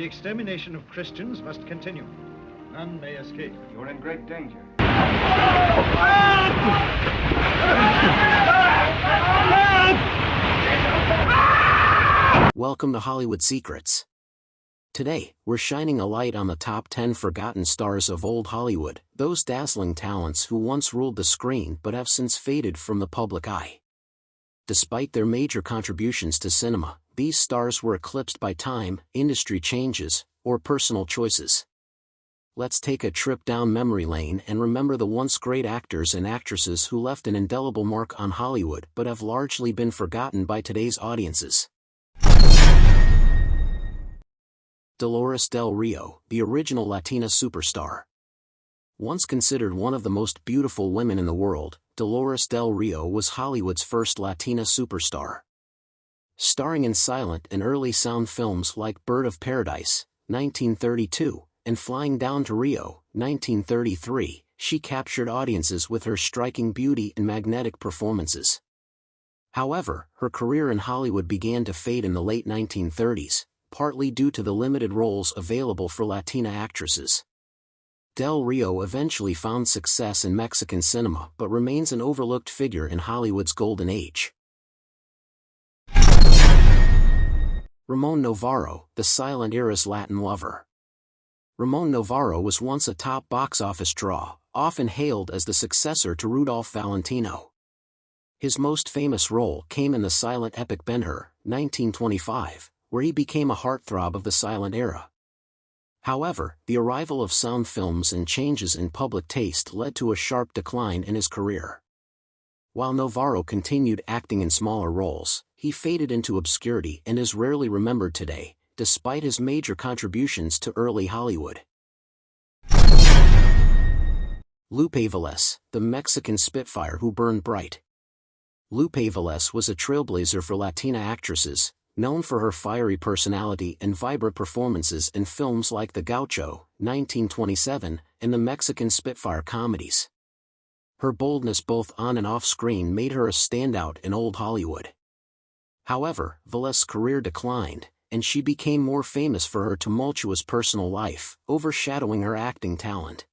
The extermination of Christians must continue. None may escape. You're in great danger. Welcome to Hollywood Secrets. Today, we're shining a light on the top 10 forgotten stars of old Hollywood, those dazzling talents who once ruled the screen but have since faded from the public eye. Despite their major contributions to cinema, these stars were eclipsed by time, industry changes, or personal choices. Let's take a trip down memory lane and remember the once great actors and actresses who left an indelible mark on Hollywood but have largely been forgotten by today's audiences. Dolores Del Rio, the original Latina superstar. Once considered one of the most beautiful women in the world, Dolores Del Rio was Hollywood's first Latina superstar. Starring in silent and early sound films like Bird of Paradise, 1932, and Flying Down to Rio, 1933, she captured audiences with her striking beauty and magnetic performances. However, her career in Hollywood began to fade in the late 1930s, partly due to the limited roles available for Latina actresses. Del Rio eventually found success in Mexican cinema but remains an overlooked figure in Hollywood's golden age. Ramón Novarro, the silent era's Latin lover. Ramón Novarro was once a top box office draw, often hailed as the successor to Rudolph Valentino. His most famous role came in the silent epic Ben-Hur, 1925, where he became a heartthrob of the silent era. However, the arrival of sound films and changes in public taste led to a sharp decline in his career. While Novarro continued acting in smaller roles, he faded into obscurity and is rarely remembered today, despite his major contributions to early Hollywood. Lupe Vélez, the Mexican Spitfire who burned bright. Lupe Vélez was a trailblazer for Latina actresses, known for her fiery personality and vibrant performances in films like The Gaucho, 1927, and the Mexican Spitfire comedies. Her boldness both on and off screen made her a standout in old Hollywood. However, Vélez's career declined, and she became more famous for her tumultuous personal life, overshadowing her acting talent.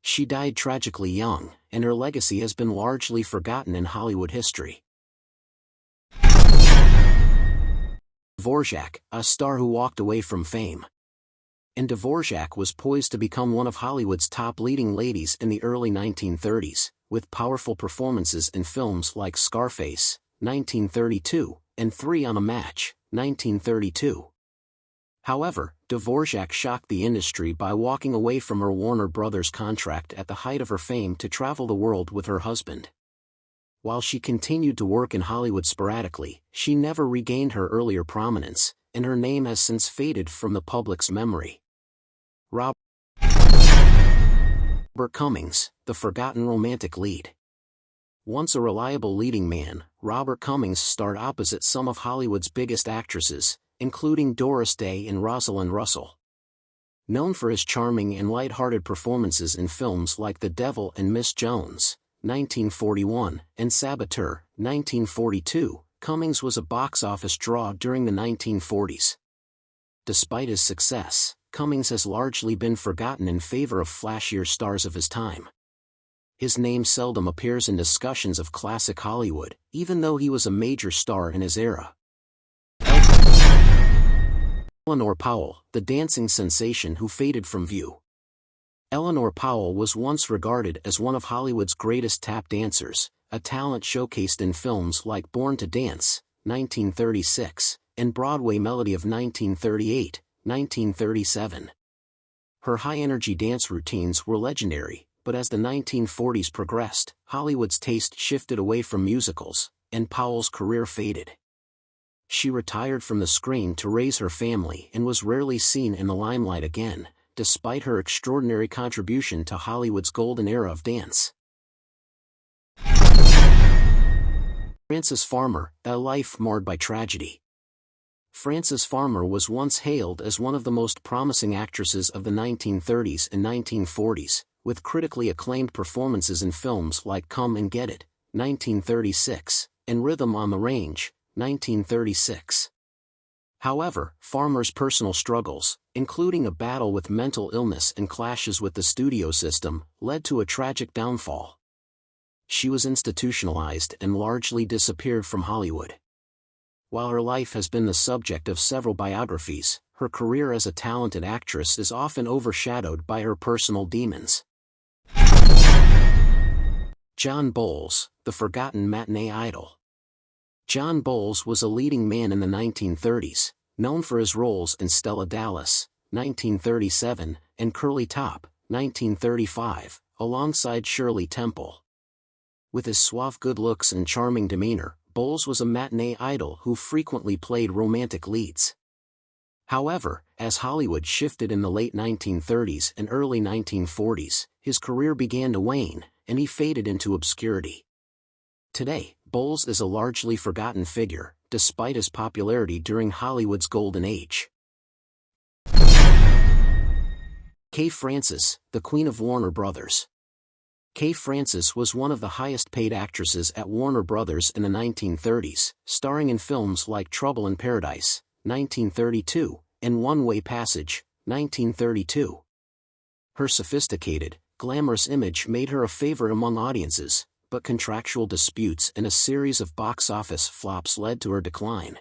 She died tragically young, and her legacy has been largely forgotten in Hollywood history. Dvorak, a star who walked away from fame. And Dvorak was poised to become one of Hollywood's top leading ladies in the early 1930s, with powerful performances in films like Scarface, 1932, and Three on a Match, 1932. However, Dvorak shocked the industry by walking away from her Warner Brothers contract at the height of her fame to travel the world with her husband. While she continued to work in Hollywood sporadically, she never regained her earlier prominence, and her name has since faded from the public's memory. Robert Cummings, the forgotten romantic lead. Once a reliable leading man, Robert Cummings starred opposite some of Hollywood's biggest actresses, including Doris Day and Rosalind Russell. Known for his charming and light-hearted performances in films like The Devil and Miss Jones, 1941, and Saboteur, 1942, Cummings was a box office draw during the 1940s. Despite his success, Cummings has largely been forgotten in favor of flashier stars of his time. His name seldom appears in discussions of classic Hollywood, even though he was a major star in his era. Eleanor Powell, the dancing sensation who faded from view. Eleanor Powell was once regarded as one of Hollywood's greatest tap dancers, a talent showcased in films like Born to Dance, 1936, and Broadway Melody of 1938, 1937. Her high-energy dance routines were legendary, but as the 1940s progressed, Hollywood's taste shifted away from musicals, and Powell's career faded. She retired from the screen to raise her family and was rarely seen in the limelight again, despite her extraordinary contribution to Hollywood's golden era of dance. Frances Farmer, a life marred by tragedy. Frances Farmer was once hailed as one of the most promising actresses of the 1930s and 1940s, with critically acclaimed performances in films like Come and Get It, 1936, and Rhythm on the Range, 1936. However, Farmer's personal struggles, including a battle with mental illness and clashes with the studio system, led to a tragic downfall. She was institutionalized and largely disappeared from Hollywood. While her life has been the subject of several biographies, her career as a talented actress is often overshadowed by her personal demons. John Bowles, the forgotten matinee idol. John Bowles was a leading man in the 1930s, known for his roles in Stella Dallas, 1937, and Curly Top, 1935, alongside Shirley Temple. With his suave good looks and charming demeanor, Bowles was a matinee idol who frequently played romantic leads. However, as Hollywood shifted in the late 1930s and early 1940s, his career began to wane, and he faded into obscurity. Today, Bowles is a largely forgotten figure, despite his popularity during Hollywood's golden age. Kay Francis, the Queen of Warner Brothers. Kay Francis was one of the highest-paid actresses at Warner Brothers in the 1930s, starring in films like Trouble in Paradise, 1932, and One Way Passage, 1932. Her sophisticated, glamorous image made her a favorite among audiences, but contractual disputes and a series of box office flops led to her decline.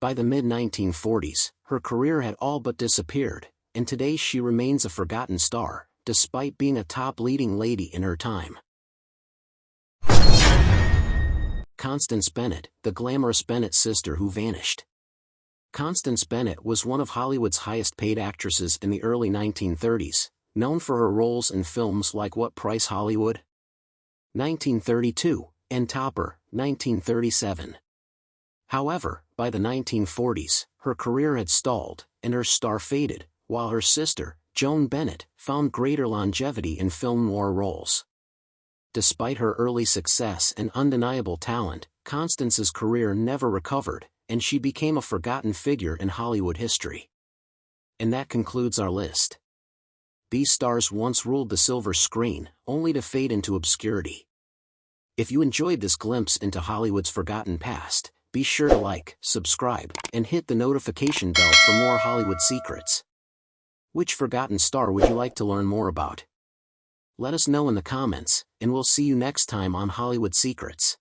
By the mid-1940s, her career had all but disappeared, and today she remains a forgotten star, despite being a top leading lady in her time. Constance Bennett, the glamorous Bennett sister who vanished. Constance Bennett was one of Hollywood's highest-paid actresses in the early 1930s, known for her roles in films like What Price Hollywood? 1932, and Topper, 1937. However, by the 1940s, her career had stalled, and her star faded, while her sister, Joan Bennett, found greater longevity in film noir roles. Despite her early success and undeniable talent, Constance's career never recovered, and she became a forgotten figure in Hollywood history. And that concludes our list. These stars once ruled the silver screen, only to fade into obscurity. If you enjoyed this glimpse into Hollywood's forgotten past, be sure to like, subscribe, and hit the notification bell for more Hollywood secrets. Which forgotten star would you like to learn more about? Let us know in the comments, and we'll see you next time on Hollywood Secrets.